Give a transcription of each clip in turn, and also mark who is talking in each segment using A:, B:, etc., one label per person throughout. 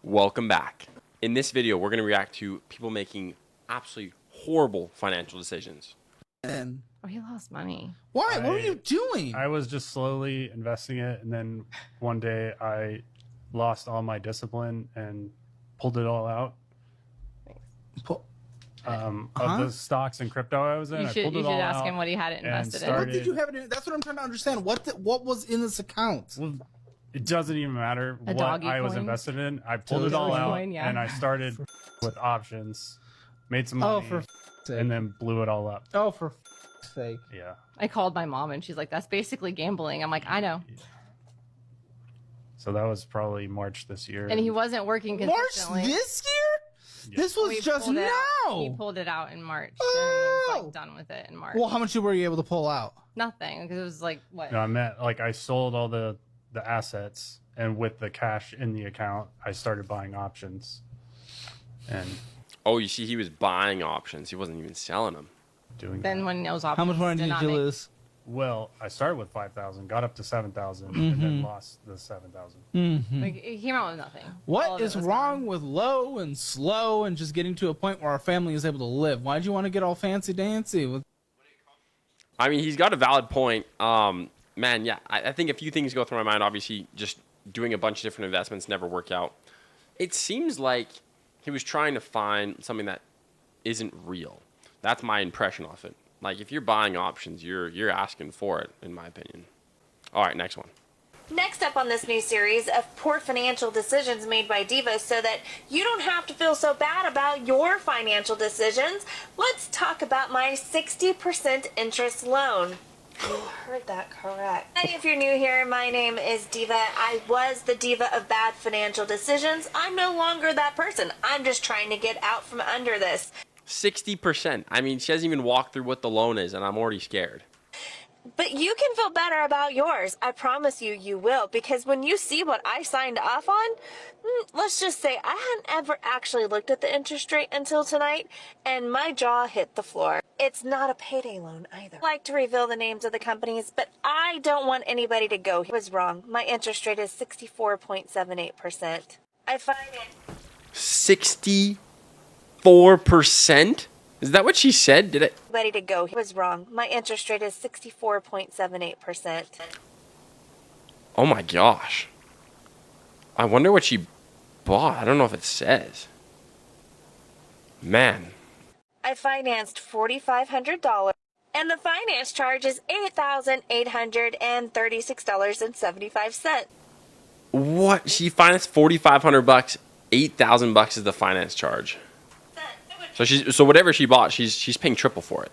A: Welcome back. In this video, we're going to react to people making absolutely horrible financial decisions.
B: And
C: Oh, he lost money.
B: why? What were you doing?
D: I was just slowly investing it, and then one day I lost all my discipline and pulled it all out of the stocks and crypto I was in.
C: You should ask him what he had it invested in.
B: What did you have it in? That's what I'm trying to understand. What was in this account?
D: Well, it doesn't even matter what I was invested in. I pulled it all out, and I started with options, made some money, and then blew it all up.
B: Oh, for sake.
D: Yeah.
C: I called my mom, and she's like, that's basically gambling. I'm like, I know.
D: So that was probably March this year.
C: And he wasn't working consistently.
B: March this year? Yeah. This was just now.
C: He pulled it out in March. And he was like done with it in March.
B: Well, how much were you able to pull out?
C: Nothing, because it was like, what?
D: No, I meant like I sold all the assets, and with the cash in the account, I started buying options. And
A: oh, you see, he was buying options. He wasn't even selling them.
D: Doing
C: then
D: that.
C: when those options
B: How much money did you lose?
D: Well, I started with 5,000, got up to 7,000, and then lost the 7,000.
C: Like, it came out with nothing.
B: What is wrong with low and slow and just getting to a point where our family is able to live? Why did you want to get all fancy dancy with?
A: I mean, he's got a valid point. Man, yeah, I think a few things go through my mind. Obviously, just doing a bunch of different investments never work out. It seems like he was trying to find something that isn't real. That's my impression of it. Like, if you're buying options, you're asking for it, in my opinion. All right, next one.
E: Next up on this new series of poor financial decisions made by divas so that you don't have to feel so bad about your financial decisions, let's talk about my 60% interest loan. You heard that correct. And if you're new here, my name is Diva. I was the diva of bad financial decisions. I'm no longer that person. I'm just trying to get out from under this.
A: 60%. I mean, she hasn't even walked through what the loan is, and I'm already scared.
E: But you can feel better about yours. I promise you, you will. Because when you see what I signed off on, let's just say I hadn't ever actually looked at the interest rate until tonight, and my jaw hit the floor. It's not a payday loan either. I like to reveal the names of the companies, but I don't want anybody to go. He was wrong. My interest rate is 64.78%. I find it
A: 64%? Is that what she said? Did it?
E: Ready to go. He was wrong. My interest rate is 64.78%.
A: Oh my gosh. I wonder what she bought. I don't know if it says. Man.
E: I financed $4,500, and the finance charge is $8,836.75.
A: What? She financed $4,500. $8,000 is the finance charge. So whatever she bought, she's paying triple for it.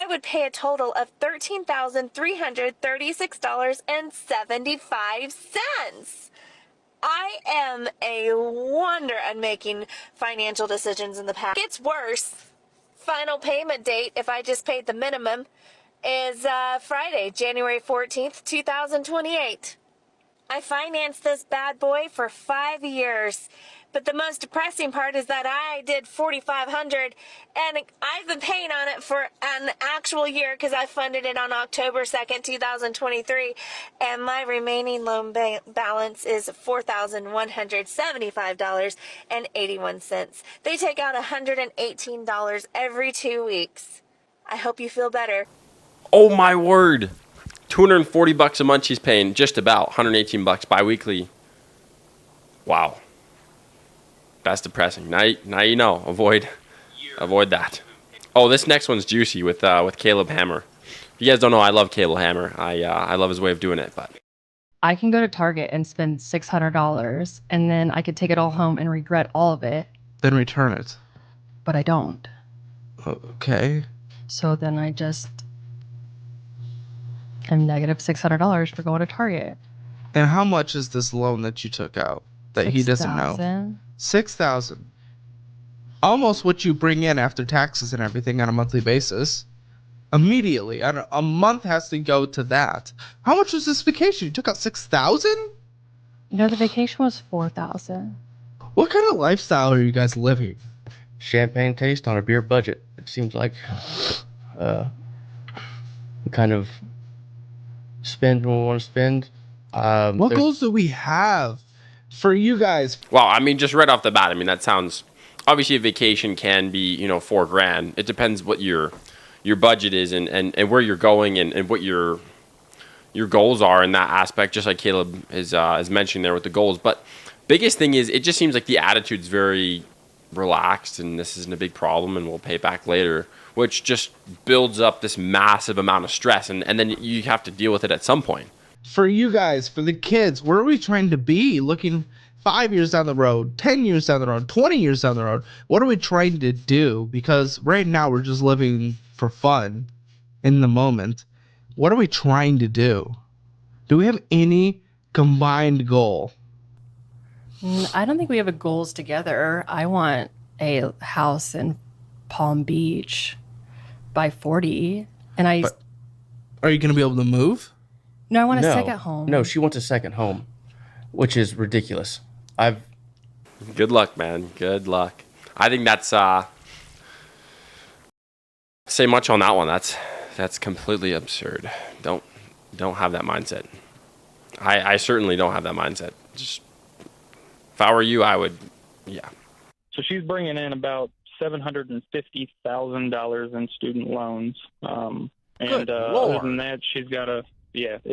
E: I would pay a total of $13,336.75. I am a wonder at making financial decisions in the past. It's worse. Final payment date, if I just paid the minimum, is Friday, January 14th, 2028. I financed this bad boy for 5 years. But the most depressing part is that I did $4,500, and I've been paying on it for an actual year because I funded it on October 2nd, 2023, and my remaining loan balance is $4,175.81. They take out $118 every 2 weeks. I hope you feel better.
A: Oh my word. $240 a month she's paying, just about $118 bi-weekly. Wow. That's depressing. Now you know. Avoid that. Oh, this next one's juicy with Caleb Hammer. If you guys don't know, I love Caleb Hammer. I love his way of doing it. But
F: I can go to Target and spend $600, and then I could take it all home and regret all of it.
G: Then return it.
F: But I don't.
G: Okay.
F: So then I just am negative $600 for going to Target.
G: And how much is this loan that you took out that he doesn't know? 6,000. Almost what you bring in after taxes and everything on a monthly basis. Immediately, a month has to go to that. How much was this vacation? You took out 6,000?
F: No, the vacation was 4,000.
G: What kind of lifestyle are you guys living?
H: Champagne taste on a beer budget. It seems like we kind of spend when we want to spend.
G: What goals do we have For you guys.
A: Well, I mean, just right off the bat, I mean, that sounds, obviously a vacation can be, you know, $4,000. It depends what your budget is and where you're going and what your goals are in that aspect, just like Caleb is mentioning there with the goals. But biggest thing is, it just seems like the attitude's very relaxed and this isn't a big problem and we'll pay it back later, which just builds up this massive amount of stress and then you have to deal with it at some point.
G: For you guys, for the kids, where are we trying to be looking 5 years down the road, 10 years down the road, 20 years down the road? What are we trying to do? Because right now we're just living for fun in the moment. What are we trying to do? Do we have any combined goal?
F: I don't think we have a goals together. I want a house in Palm Beach by 40. And
G: But are you going to be able to move?
F: No, I want a second home.
H: No, she wants a second home, which is ridiculous.
A: Good luck, man. Good luck. I think that's say much on that one. That's completely absurd. Don't have that mindset. I certainly don't have that mindset. Just if I were you, I would, yeah.
I: So she's bringing in about $750,000 in student loans.
J: Good
I: other
J: Lord.
I: than that, she's got a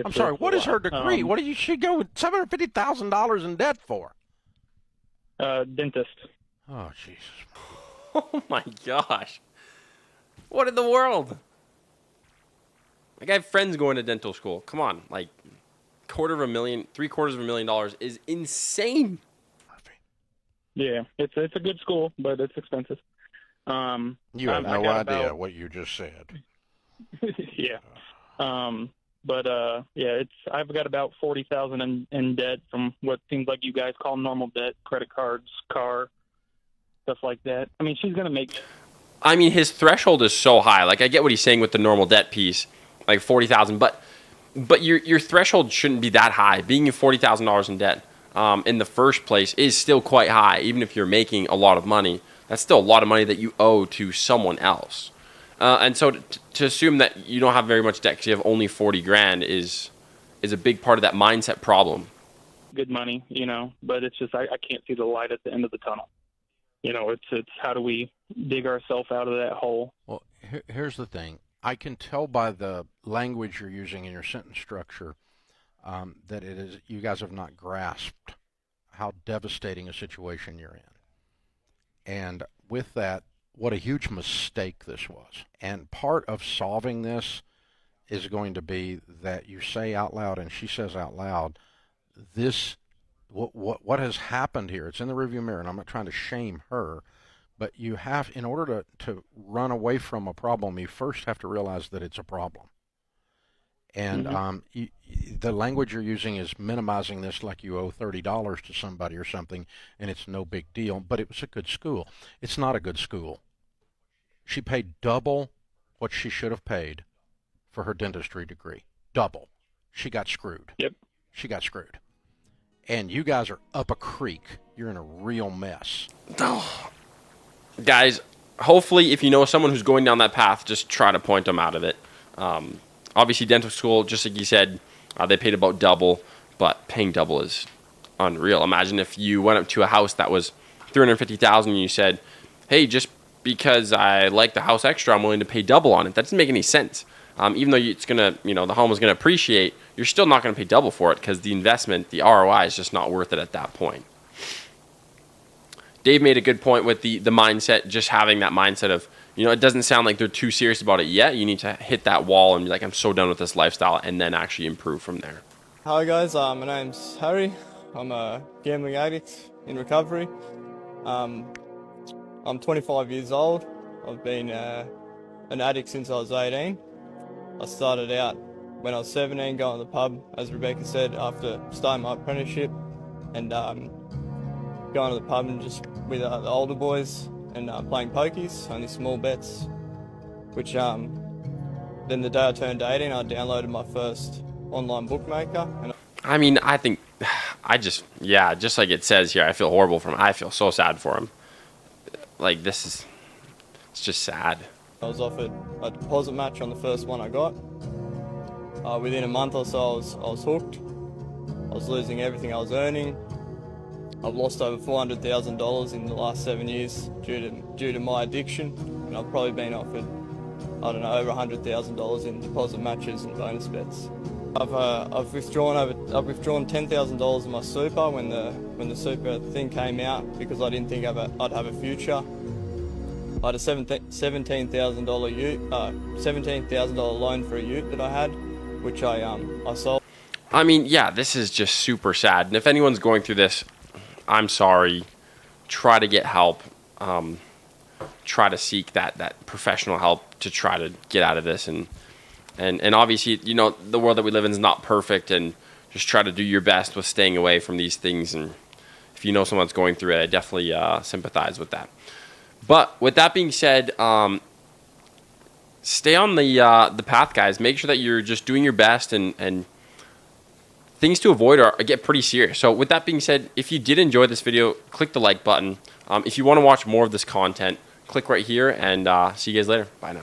J: I'm sorry. What is her degree? What did she go with $750,000 in debt for?
I: Dentist.
J: Oh Jesus.
A: Oh my gosh. What in the world? Like, I have friends going to dental school. Come on, like $750,000 is insane.
I: Yeah, it's a good school, but it's expensive.
J: You have no idea what you just said.
I: Yeah. I've got about $40,000 in debt from what seems like you guys call normal debt, credit cards, car, stuff like that. I mean, she's gonna make.
A: I mean, his threshold is so high. Like, I get what he's saying with the normal debt piece, like $40,000, but your threshold shouldn't be that high. Being $40,000 in debt in the first place is still quite high, even if you're making a lot of money. That's still a lot of money that you owe to someone else. And so to assume that you don't have very much debt because you have only $40,000 is a big part of that mindset problem.
I: Good money, but it's just I can't see the light at the end of the tunnel. It's how do we dig ourselves out of that hole?
J: Well, here's the thing. I can tell by the language you're using in your sentence structure that you guys have not grasped how devastating a situation you're in. And with that, what a huge mistake this was. And part of solving this is going to be that you say out loud, and she says out loud, what has happened here. It's in the rearview mirror, and I'm not trying to shame her, but you have, in order to run away from a problem, you first have to realize that it's a problem. And the language you're using is minimizing this like you owe $30 to somebody or something, and it's no big deal, but it was a good school. It's not a good school. She paid double what she should have paid for her dentistry degree. Double. She got screwed.
I: Yep.
J: She got screwed. And you guys are up a creek. You're in a real mess.
A: Guys, hopefully if you know someone who's going down that path, just try to point them out of it. Obviously, dental school, just like you said, they paid about double, but paying double is unreal. Imagine if you went up to a house that was $350,000 and you said, hey, just because I like the house extra, I'm willing to pay double on it. That doesn't make any sense. Even though it's going to, the home is going to appreciate, you're still not going to pay double for it because the investment, the ROI is just not worth it at that point. Dave made a good point with the mindset, just having that mindset of, it doesn't sound like they're too serious about it yet. You need to hit that wall and be like, I'm so done with this lifestyle, and then actually improve from there.
K: Hi guys, my name's Harry. I'm a gambling addict in recovery. I'm 25 years old. I've been an addict since I was 18. I started out when I was 17, going to the pub, as Rebecca said, after starting my apprenticeship, and going to the pub and just with the older boys and playing pokies, only small bets, which then the day I turned 18, I downloaded my first online bookmaker. And
A: I think, just like it says here, I feel horrible for him. I feel so sad for him. Like, it's just sad.
K: I was offered a deposit match on the first one I got. Within a month or so, I was hooked. I was losing everything I was earning. I've lost over $400,000 in the last 7 years due to my addiction, and I've probably been offered, I don't know, over $100,000 in deposit matches and bonus bets. I've withdrawn $10,000 of my super when the super thing came out because I didn't think I'd have a future. I had a $17,000 loan for a ute that I had, which I sold.
A: I mean, yeah, this is just super sad. And if anyone's going through this, I'm sorry. Try to get help. Try to seek that professional help to try to get out of this. And obviously, you know, the world that we live in is not perfect, and just try to do your best with staying away from these things. And if you know someone's going through it, I definitely sympathize with that. But with that being said, stay on the path, guys. Make sure that you're just doing your best, and things to avoid get pretty serious. So with that being said, if you did enjoy this video, click the like button. If you want to watch more of this content, click right here, and see you guys later. Bye now.